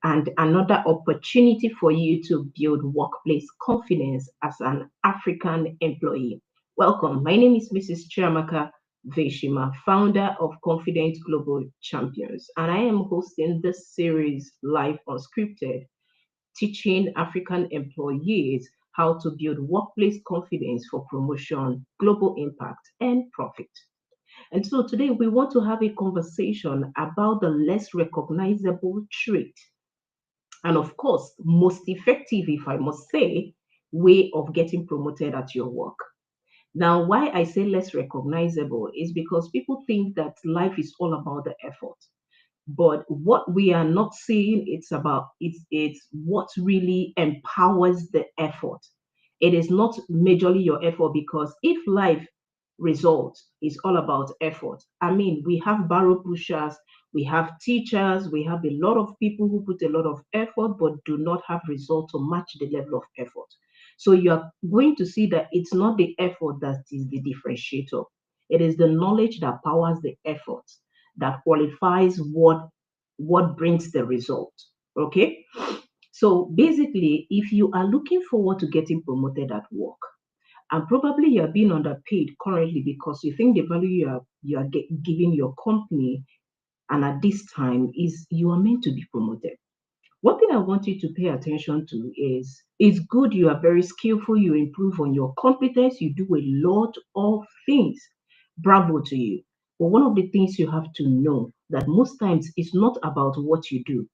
and another opportunity for you to build workplace confidence as an African employee. Welcome. My name is Mrs. Chiamaka Veshima, founder of Confident Global Champions, and I am hosting this series live unscripted, teaching African employees how to build workplace confidence for promotion, global impact, and profit. And so today we want to have a conversation about the less recognizable trait and, of course, most effective, if I must say, way of getting promoted at your work. Now, why I say less recognizable is because people think that life is all about the effort. But what we are not seeing, it's what really empowers the effort. It is not majorly your effort, because if life results is all about effort, I mean, we have barrel pushers, we have teachers, we have a lot of people who put a lot of effort but do not have results to match the level of effort. So you are going to see that it's not the effort that is the differentiator. It is the knowledge that powers the effort that qualifies what brings the result. Okay. So basically, if you are looking forward to getting promoted at work, and probably you are being underpaid currently because you think the value you are giving your company, and at this time is you are meant to be promoted. One thing I want you to pay attention to is it's good, you are very skillful, you improve on your competence, you do a lot of things. Bravo to you. But one of the things you have to know that most times it's not about what you do,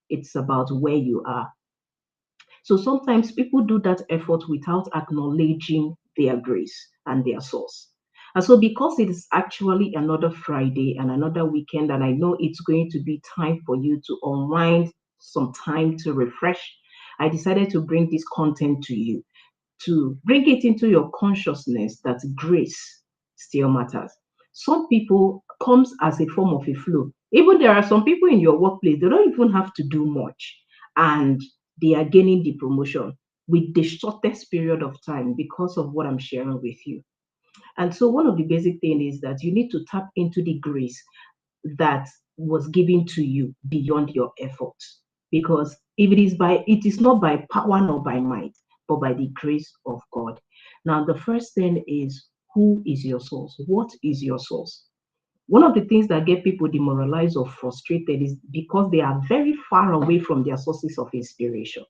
it's about where you are. So sometimes people do that effort without acknowledging their grace and their source. And so, because it is actually another Friday and another weekend, and I know it's going to be time for you to unwind, some time to refresh, I decided to bring this content to you, to bring it into your consciousness that grace still matters. Some people comes as a form of a flow. Even there are some people in your workplace, they don't even have to do much, and they are gaining the promotion with the shortest period of time because of what I'm sharing with you. And so one of the basic things is that you need to tap into the grace that was given to you beyond your efforts. Because if it is not by power nor by might, but by the grace of God. Now, the first thing is, who is your source? What is your source? One of the things that get people demoralized or frustrated is because they are very far away from their sources of inspiration.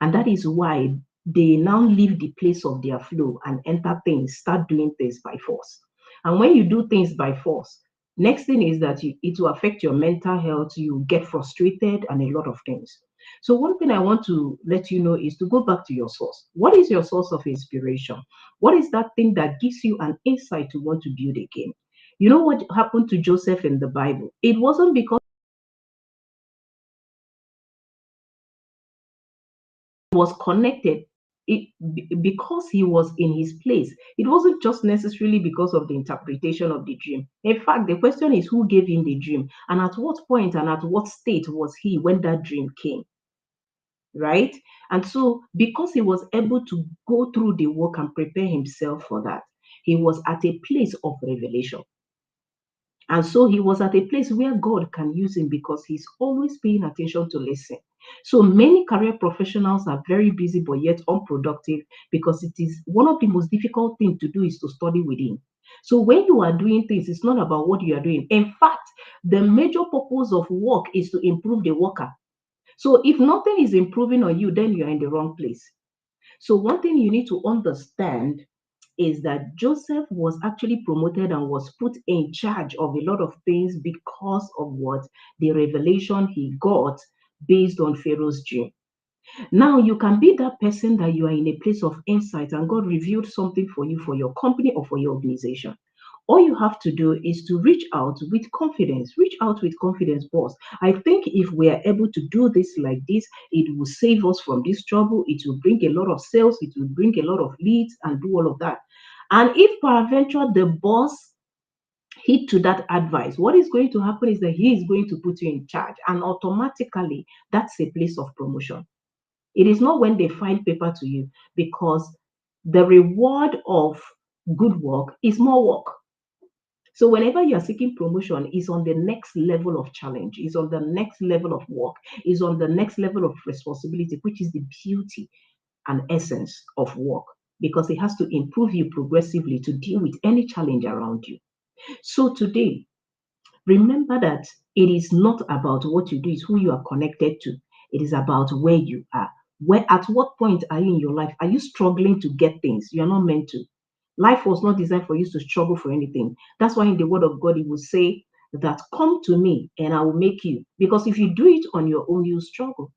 And that is why they now leave the place of their flow and enter things, start doing things by force. And when you do things by force, next thing is that it will affect your mental health, you get frustrated, and a lot of things. So one thing I want to let you know is to go back to your source. What is your source of inspiration? What is that thing that gives you an insight to want to build again? You know what happened to Joseph in the Bible? It wasn't because he was connected, because he was in his place. It wasn't just necessarily because of the interpretation of the dream. In fact, the question is who gave him the dream, and at what point and at what state was he when that dream came, right? And so, because he was able to go through the work and prepare himself for that, he was at a place of revelation. And so he was at a place where God can use him because he's always paying attention to listen. So many career professionals are very busy but yet unproductive, because it is one of the most difficult things to do is to study within. So when you are doing things, it's not about what you are doing. In fact, the major purpose of work is to improve the worker. So if nothing is improving on you, then you are in the wrong place. So one thing you need to understand is that Joseph was actually promoted and was put in charge of a lot of things because of what the revelation he got based on Pharaoh's dream. Now you can be that person that you are in a place of insight and God revealed something for you, for your company or for your organization. All you have to do is to reach out with confidence. Reach out with confidence, boss. I think if we are able to do this like this, it will save us from this trouble. It will bring a lot of sales. It will bring a lot of leads and do all of that. And if peradventure the boss heed to that advice, what is going to happen is that he is going to put you in charge, and automatically that's a place of promotion. It is not when they file paper to you, because the reward of good work is more work. So whenever you are seeking promotion, is on the next level of challenge, is on the next level of work, is on the next level of responsibility, which is the beauty and essence of work, because it has to improve you progressively to deal with any challenge around you. So today, remember that it is not about what you do, it's who you are connected to. It is about where you are. Where at what point are you in your life? Are you struggling to get things? You are not meant to. Life was not designed for you to struggle for anything. That's why in the word of God, it will say that come to me and I will make you. Because if you do it on your own, you struggle.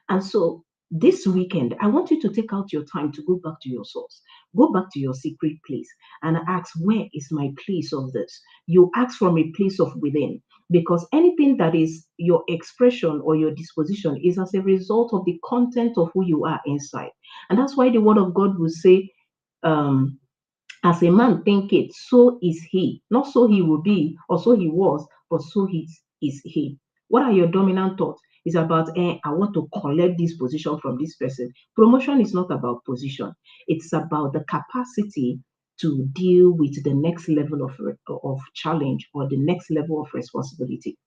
And so this weekend, I want you to take out your time to go back to your source, go back to your secret place and ask, where is my place of this? You ask from a place of within, because anything that is your expression or your disposition is as a result of the content of who you are inside. And that's why the word of God will say, um, as a man thinketh, so is he. Not so he will be, or so he was, but so is he. What are your dominant thoughts? It's about, I want to collect this position from this person. Promotion is not about position. It's about the capacity to deal with the next level of challenge or the next level of responsibility.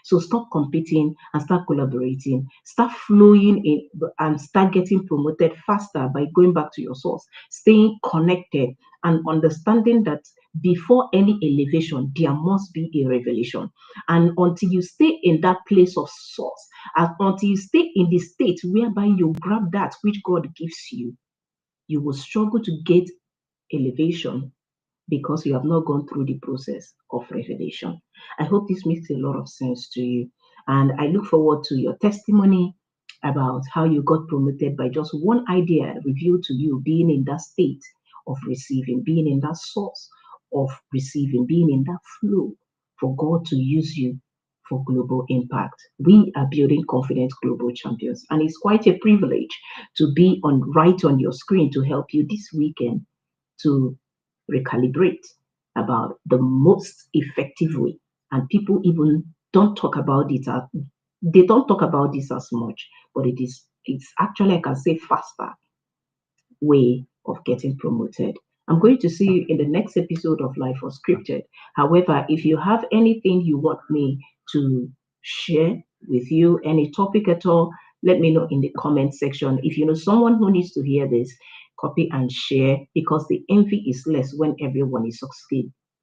So stop competing and start collaborating. Start flowing in and start getting promoted faster by going back to your source, staying connected and understanding that before any elevation, there must be a revelation. And until you stay in that place of source, and until you stay in the state whereby you grab that which God gives you, you will struggle to get elevation because you have not gone through the process of revelation. I hope this makes a lot of sense to you. And I look forward to your testimony about how you got promoted by just one idea revealed to you, being in that state of receiving, being in that source of receiving, being in that flow for God to use you for global impact. We are building confident global champions, and it's quite a privilege to be on right on your screen to help you this weekend to recalibrate about the most effective way. And people even don't talk about it. They don't talk about this as much, but it's actually, I can say, faster way of getting promoted. I'm going to see you in the next episode of Life Unscripted. However, if you have anything you want me to share with you, any topic at all, let me know in the comment section. If you know someone who needs to hear this, copy and share, because the envy is less when everyone is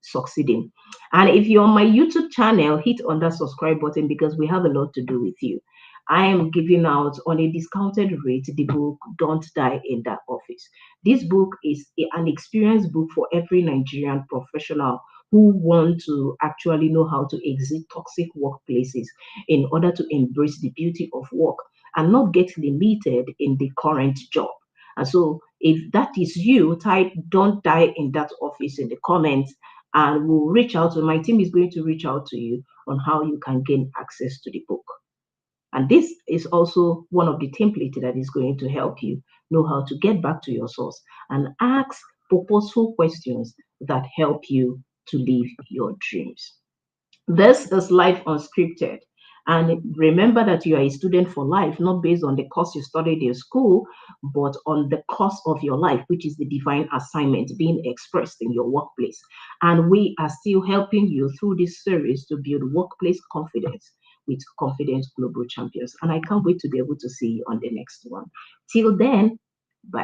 succeeding. And if you're on my YouTube channel, hit on that subscribe button because we have a lot to do with you. I am giving out on a discounted rate the book Don't Die in That Office. This book is an experience book for every Nigerian professional who want to actually know how to exit toxic workplaces in order to embrace the beauty of work and not get limited in the current job. And so if that is you, type Don't Die in That Office in the comments and we'll reach out to my team is going to reach out to you on how you can gain access to the book. And this is also one of the templates that is going to help you know how to get back to your source and ask purposeful questions that help you to live your dreams. This is Life Unscripted. And remember that you are a student for life, not based on the course you studied in school, but on the course of your life, which is the divine assignment being expressed in your workplace. And we are still helping you through this series to build workplace confidence with Confident Global Champions. And I can't wait to be able to see you on the next one. Till then, bye.